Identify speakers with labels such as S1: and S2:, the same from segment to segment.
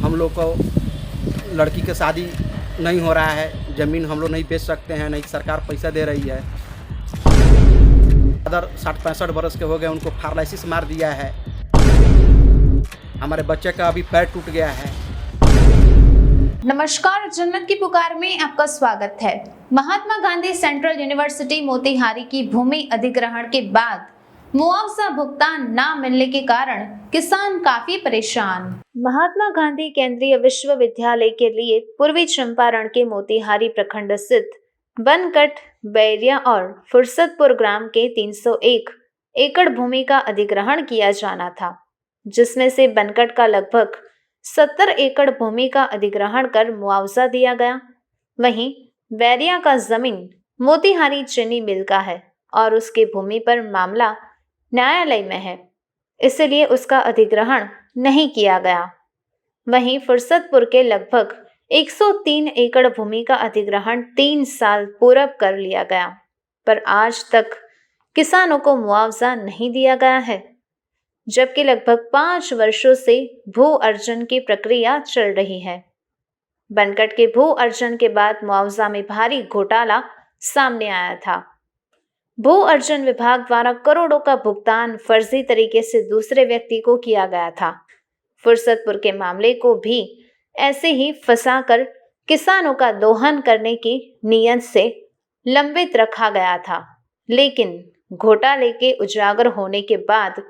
S1: हम लोग को लड़की की शादी नहीं हो रहा है, ज़मीन हम लोग नहीं बेच सकते हैं, नहीं सरकार पैसा दे रही है। अदर 60-65 बरस के हो गए, उनको पैरालिसिस मार दिया है। हमारे बच्चे का अभी पैर टूट गया है।
S2: नमस्कार, जन्नत की पुकार में आपका स्वागत है। महात्मा गांधी सेंट्रल यूनिवर्सिटी मोतिहारी की भूमि अधिग्रहण के बाद मुआवजा भुगतान न मिलने के कारण किसान काफी परेशान। महात्मा गांधी केंद्रीय विश्वविद्यालय के लिए पूर्वी चंपारण के मोतिहारी प्रखंड स्थित बनकट, बैरिया और फुर्सतपुर ग्राम के 301 एकड़ भूमि का अधिग्रहण किया जाना था, जिसमें से बनकट का लगभग 70 एकड़ भूमि का अधिग्रहण कर मुआवजा दिया गया। वहीं बैरिया का जमीन मोतिहारी चीनी मिल का है और उसकी भूमि पर मामला न्यायालय में है, इसलिए उसका अधिग्रहण नहीं किया गया। वहीं फुर्सतपुर के लगभग 103 एकड़ भूमि का अधिग्रहण 3 साल पूर्व कर लिया गया, पर आज तक किसानों को मुआवजा नहीं दिया गया है, जबकि लगभग 5 वर्षों से भू अर्जन की प्रक्रिया चल रही है। बनकट के भू अर्जन के बाद मुआवजा में भारी घोटाला सामने आया था। भू अर्जन विभाग द्वारा करोड़ों का भुगतान फर्जी तरीके से दूसरे व्यक्ति को किया गया था। फुर्सतपुर के मामले को भी ऐसे ही फंसाकर किसानों का दोहन करने की नीयत से लंबित रखा गया था, लेकिन घोटाले के उजागर होने के बाद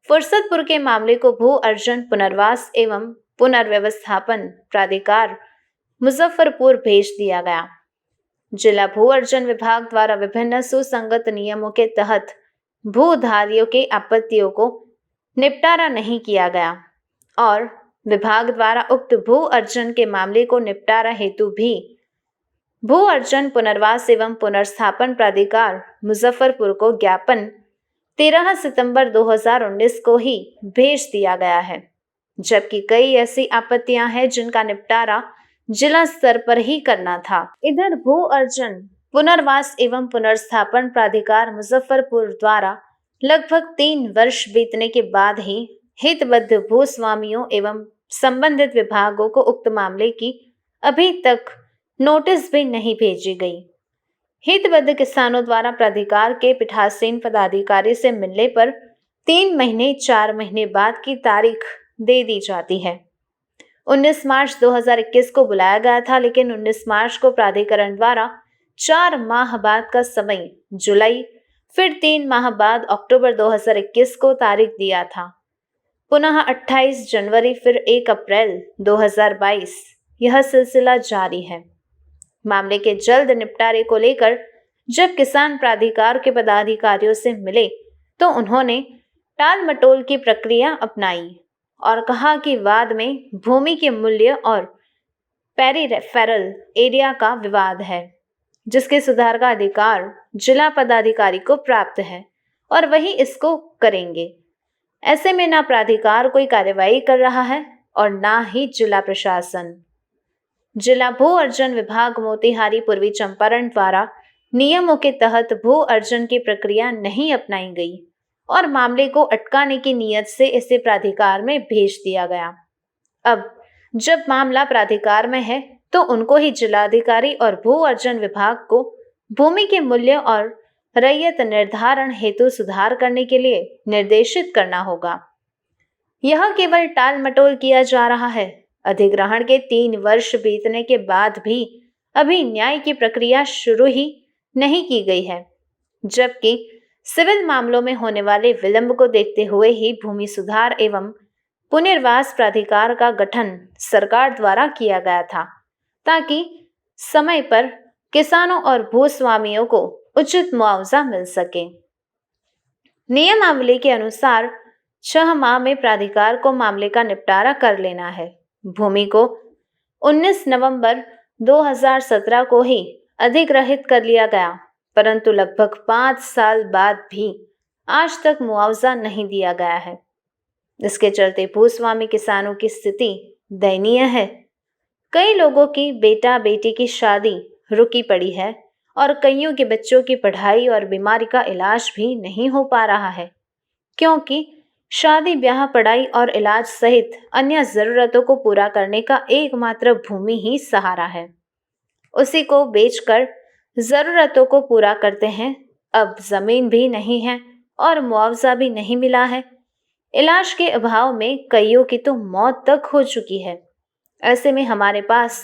S2: फुर्सतपुर के मामले को भू अर्जन पुनर्वास एवं पुनर्व्यवस्थापन प्राधिकार मुजफ्फरपुर भेज दिया गया। जिला भू अर्जन विभाग द्वारा विभिन्न सुसंगत नियमों के तहत भूधारियों के आपत्तियों को निपटारा नहीं किया गया और विभाग द्वारा उक्त भू अर्जन के मामले को निपटारा हेतु भी भू अर्जन पुनर्वास एवं पुनर्स्थापन प्राधिकार मुजफ्फरपुर को ज्ञापन 13 सितंबर 2019 को ही भेज दिया गया है, जबकि कई ऐसी आपत्तियां हैं जिनका निपटारा जिला स्तर पर ही करना था। इधर भू अर्जन पुनर्वास एवं पुनर्स्थापन प्राधिकार मुजफ्फरपुर द्वारा लगभग 3 वर्ष बीतने के बाद ही हितबद्ध भूस्वामियों एवं संबंधित विभागों को उक्त मामले की अभी तक नोटिस भी नहीं भेजी गई। हितबद्ध किसानों द्वारा प्राधिकार के पीठासीन पदाधिकारी से मिलने पर 3 महीने 4 महीने बाद की तारीख दे दी जाती है। 19 मार्च 2021 को बुलाया गया था, लेकिन 19 मार्च को प्राधिकरण द्वारा 4 माह बाद का समय जुलाई, फिर 3 माह बाद अक्टूबर 2021 को तारीख दिया था। पुनः 28 जनवरी, फिर 1 अप्रैल 2022 यह सिलसिला जारी है। मामले के जल्द निपटारे को लेकर जब किसान प्राधिकार के पदाधिकारियों से मिले तो उन्होंने टाल मटोल की प्रक्रिया अपनाई और कहा कि वाद में भूमि के मूल्य और पेरिफेरल एरिया का विवाद है, जिसके सुधार का अधिकार जिला पदाधिकारी को प्राप्त है और वही इसको करेंगे। ऐसे में ना प्राधिकार कोई कार्यवाही कर रहा है और ना ही जिला प्रशासन। जिला भू अर्जन विभाग मोतिहारी पूर्वी चंपारण द्वारा नियमों के तहत भू अर्जन की प्रक्रिया नहीं अपनाई गई और मामले को अटकाने की नीयत से इसे प्राधिकार में भेज दिया गया। अब जब मामला प्राधिकार में है तो उनको ही जिलाधिकारी और भू अर्जन विभाग को भूमि के मूल्य और रैयत निर्धारण हेतु सुधार करने के लिए निर्देशित करना होगा। यह केवल टाल मटोल किया जा रहा है। अधिग्रहण के 3 वर्ष बीतने के बाद भी अभी न्याय की प्रक्रिया शुरू ही नहीं की गई है, जबकि सिविल मामलों में होने वाले विलंब को देखते हुए ही भूमि सुधार एवं पुनर्वास प्राधिकार का गठन सरकार द्वारा किया गया था, ताकि समय पर किसानों और भूस्वामियों को उचित मुआवजा मिल सके। नियमावली के अनुसार 6 माह में प्राधिकार को मामले का निपटारा कर लेना है। भूमि को 19 नवंबर 2017 को ही अधिग्रहित कर लिया गया, परंतु लगभग 5 साल बाद भी आज तक मुआवजा नहीं दिया गया है। इसके चलते भूस्वामी किसानों की स्थिति दयनीय है। कई लोगों की बेटा बेटी की शादी रुकी पड़ी है और कईयों के बच्चों की पढ़ाई और बीमारी का इलाज भी नहीं हो पा रहा है, क्योंकि शादी ब्याह, पढ़ाई और इलाज सहित अन्य जरूरतों को पूरा करने का एकमात्र भूमि ही सहारा है। उसी को बेचकर जरूरतों को पूरा करते हैं। अब जमीन भी नहीं है और मुआवजा भी नहीं मिला है। इलाज के अभाव में कईयों की तो मौत तक हो चुकी है। ऐसे में हमारे पास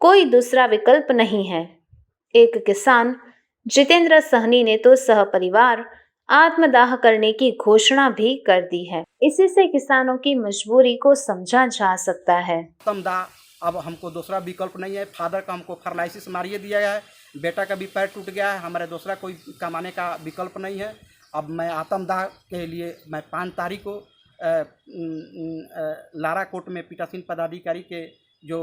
S2: कोई दूसरा विकल्प नहीं है। एक किसान जितेंद्र सहनी ने तो सहपरिवार आत्मदाह करने की घोषणा भी कर दी है। इसी से किसानों की मजबूरी को समझा जा सकता है।
S1: आत्मदाह अब हमको दूसरा विकल्प नहीं है। फादर का हमको पैरालिसिस मारिए दिया है, बेटा का भी पैर टूट गया है, हमारे दूसरा कोई कमाने का विकल्प नहीं है। अब मैं आत्मदाह के लिए मैं 5 तारीख को लारा कोर्ट में पीठासीन पदाधिकारी के जो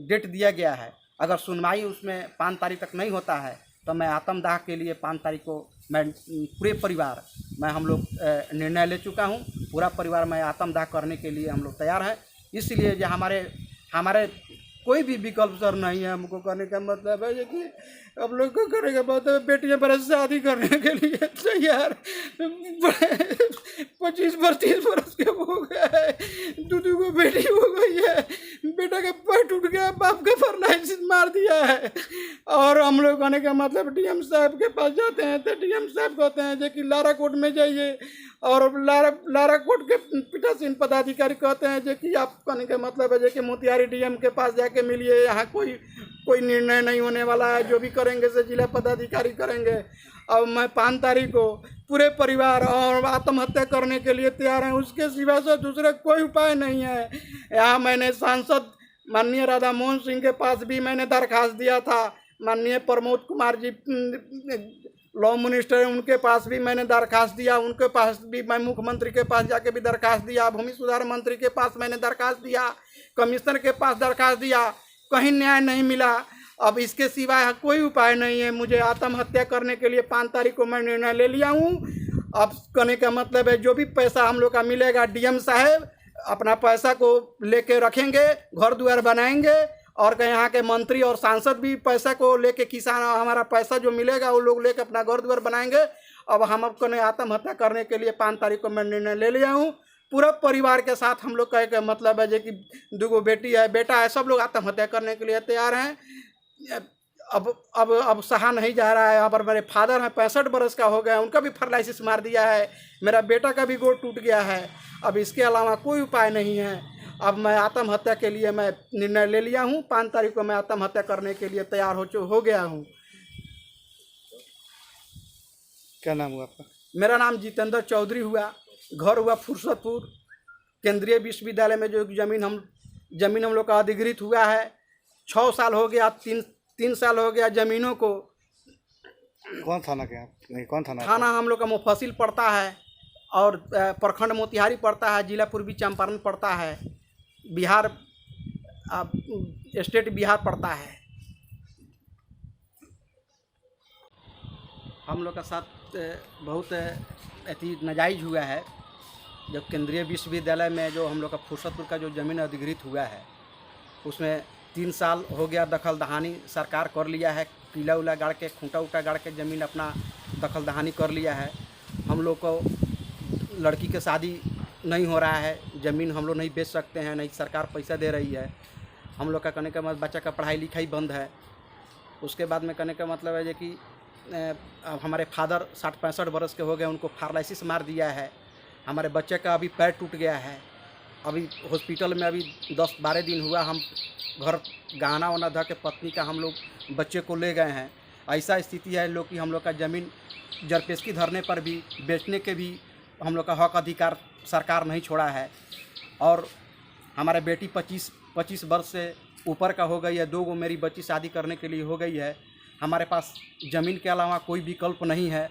S1: डेट दिया गया है, अगर सुनवाई उसमें 5 तारीख तक नहीं होता है तो मैं आत्मदाह के लिए 5 तारीख को मैं पूरे परिवार मैं हम लोग निर्णय ले चुका हूँ। पूरा परिवार मैं आत्मदाह करने के लिए हम लोग तैयार हैं। इसलिए जो हमारे कोई भी विकल्प सर नहीं है। हमको करने का मतलब है कि अब लोग को करने का मतलब है बेटियाँ बरस शादी करने के लिए तैयार 25-32 बरस के हो गया है, दो को बेटी हो गई है, बेटा का पैर टूट गया, बाप का पैरालिसिस मार दिया है। और हम लोग कहने का मतलब डीएम साहब के पास जाते हैं तो डीएम साहब कहते हैं जो कि लारा कोर्ट में जाइए, और लारा कोर्ट के पीठासीन पदाधिकारी कहते हैं जो कि आप कहने का मतलब है जो कि मोतिहारी डीएम के पास जाके मिलिए, यहाँ कोई निर्णय नहीं होने वाला है, जो भी करेंगे से जिला पदाधिकारी करेंगे। अब मैं 5 तारीख को पूरे परिवार और आत्महत्या करने के लिए तैयार हैं। उसके सिवा से दूसरा कोई उपाय नहीं है। यहाँ मैंने सांसद माननीय राधा मोहन सिंह के पास भी मैंने दरखास्त दिया था, माननीय प्रमोद कुमार जी लॉ मिनिस्टर उनके पास भी मैंने दरखास्त दिया, उनके पास भी मैं मुख्यमंत्री के पास जाके भी दरखास्त दिया, भूमि सुधार मंत्री के पास मैंने दरखास्त दिया, कमिश्नर के पास दरखास्त दिया, कहीं न्याय नहीं मिला। अब इसके सिवाय कोई उपाय नहीं है। मुझे आत्महत्या करने के लिए 5 तारीख को मैं निर्णय ले लिया हूँ। अब कहने का मतलब है जो भी पैसा हम लोग का मिलेगा डीएम साहब अपना पैसा को लेके रखेंगे, घर द्वार बनाएंगे, और कहीं यहाँ के मंत्री और सांसद भी पैसा को लेके किसान हमारा पैसा जो मिलेगा वो लोग लेके अपना घर द्वार बनाएंगे। अब हम आपको नहीं आत्महत्या करने के लिए 5 तारीख को मैं निर्णय ले लिया हूँ। पूरा परिवार के साथ हम लोग कहे का मतलब है जो कि 2 बेटी है, बेटा है, सब लोग आत्महत्या करने के लिए तैयार हैं। अब सहा नहीं जा रहा है। यहाँ पर मेरे फादर हैं 65 बरस का हो गया, उनका भी पैरालिसिस मार दिया है, मेरा बेटा का भी गोड़ टूट गया है। अब इसके अलावा कोई उपाय नहीं है। अब मैं आत्महत्या के लिए मैं निर्णय ले लिया हूँ। 5 तारीख को मैं आत्महत्या करने के लिए तैयार हो गया हूँ।
S3: क्या नाम हुआ आपका?
S1: मेरा नाम जितेंद्र चौधरी हुआ, घर हुआ फुर्सतपुर। केंद्रीय विश्वविद्यालय में जो जमीन हम लोग का अधिग्रहित हुआ है, 6 साल हो गया, 3 साल हो गया जमीनों को।
S3: कौन थाना के आप? नहीं, कौन थाना?
S1: थाना हम लोग का मुफस्सिल पड़ता है, और प्रखंड मोतिहारी पड़ता है, जिला पूर्वी चंपारण पड़ता है, बिहार स्टेट बिहार पड़ता है। हम लोग का साथ बहुत अति नाजायज हुआ है। जब केंद्रीय विश्वविद्यालय में जो हम लोग का फुर्सतपुर का जो ज़मीन अधिग्रहित हुआ है, उसमें 3 साल हो गया दखल दहानी सरकार कर लिया है। किला उला गाड़ के, खूंटा उटा गाड़ के ज़मीन अपना दखल दहानी कर लिया है। हम लोग को लड़की की शादी नहीं हो रहा है, ज़मीन हम लोग नहीं बेच सकते हैं, नहीं सरकार पैसा दे रही है। हम लोग का कहने का मतलब बच्चा का पढ़ाई लिखाई बंद है। उसके बाद में कहने का मतलब है कि हमारे फादर 60-65 बरस के हो गए, उनको पैरालिसिस मार दिया है। हमारे बच्चे का अभी पैर टूट गया है, अभी हॉस्पिटल में अभी 10-12 दिन हुआ। हम घर गहना वना धर के पत्नी का हम लोग बच्चे को ले गए हैं। ऐसा स्थिति है लोग कि हम लोग का ज़मीन जरपेशकी धरने पर भी बेचने के भी हम लोग का हक अधिकार सरकार नहीं छोड़ा है। और हमारे बेटी 25 वर्ष से ऊपर का हो गई है, 2 मेरी बच्ची शादी करने के लिए हो गई है। हमारे पास ज़मीन के अलावा कोई विकल्प नहीं है।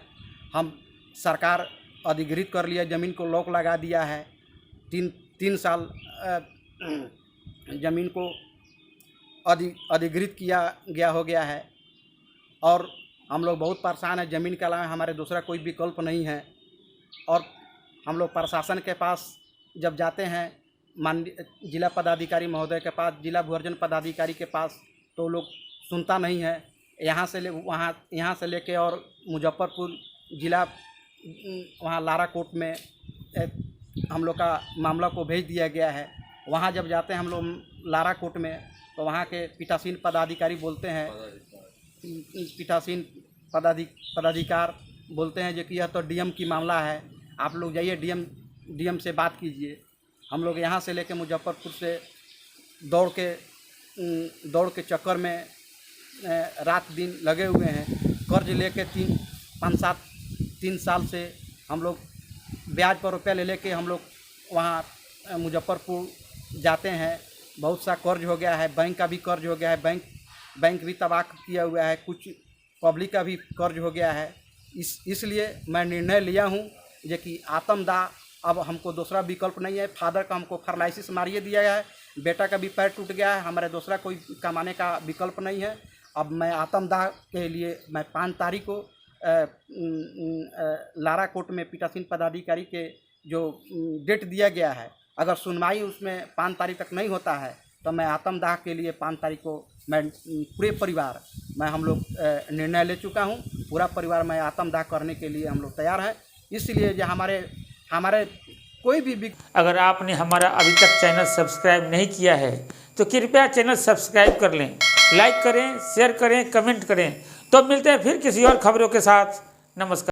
S1: हम सरकार अधिग्रहित कर लिया, ज़मीन को लॉक लगा दिया है। 3 साल ज़मीन को अधिग्रहित किया गया हो गया है, और हम लोग बहुत परेशान हैं। ज़मीन के अलावा हमारे दूसरा कोई विकल्प नहीं है। और हम लोग प्रशासन के पास जब जाते हैं, माननीय जिला पदाधिकारी महोदय के पास, जिला भूअर्जन पदाधिकारी के पास, तो लोग सुनता नहीं है। यहाँ से लेके और मुजफ्फरपुर जिला वहाँ लारा कोर्ट में हम लोग का मामला को भेज दिया गया है। वहाँ जब जाते हैं हम लोग लारा कोर्ट में, तो वहाँ के पीठासीन पदाधिकारी बोलते हैं, पीठासीन पदाधिकार बोलते हैं जो कि यह तो डीएम की मामला है, आप लोग जाइए डीएम से बात कीजिए। हम लोग यहाँ से लेके मुजफ्फरपुर से दौड़ के चक्कर में रात दिन लगे हुए हैं। कर्ज लेके 3 साल से हम लोग ब्याज पर रुपया ले हम लोग वहाँ मुजफ्फरपुर जाते हैं। बहुत सा कर्ज हो गया है, बैंक का भी कर्ज हो गया है, बैंक भी तबाह किया हुआ है, कुछ पब्लिक का भी कर्ज हो गया है। इसलिए मैं निर्णय लिया हूँ जो कि आत्मदाह अब हमको दूसरा विकल्प नहीं है। फादर का हमको फर्लाइसिस मारिए दिया गया है, बेटा का भी पैर टूट गया है, हमारे दूसरा कोई कमाने का विकल्प नहीं है। अब मैं आत्मदाह के लिए मैं 5 तारीख को लारा कोर्ट में पीठासीन पदाधिकारी के जो डेट दिया गया है, अगर सुनवाई उसमें 5 तारीख तक नहीं होता है तो मैं आत्मदाह के लिए 5 तारीख को मैं पूरे परिवार हम लोग निर्णय ले चुका हूँ। पूरा परिवार मैं आत्मदाह करने के लिए हम लोग तैयार हैं। इसलिए जो हमारे कोई भी
S4: अगर आपने हमारा अभी तक चैनल सब्सक्राइब नहीं किया है तो कृपया चैनल सब्सक्राइब कर लें, लाइक करें, शेयर करें, कमेंट करें। तो मिलते हैं फिर किसी और खबरों के साथ। नमस्कार।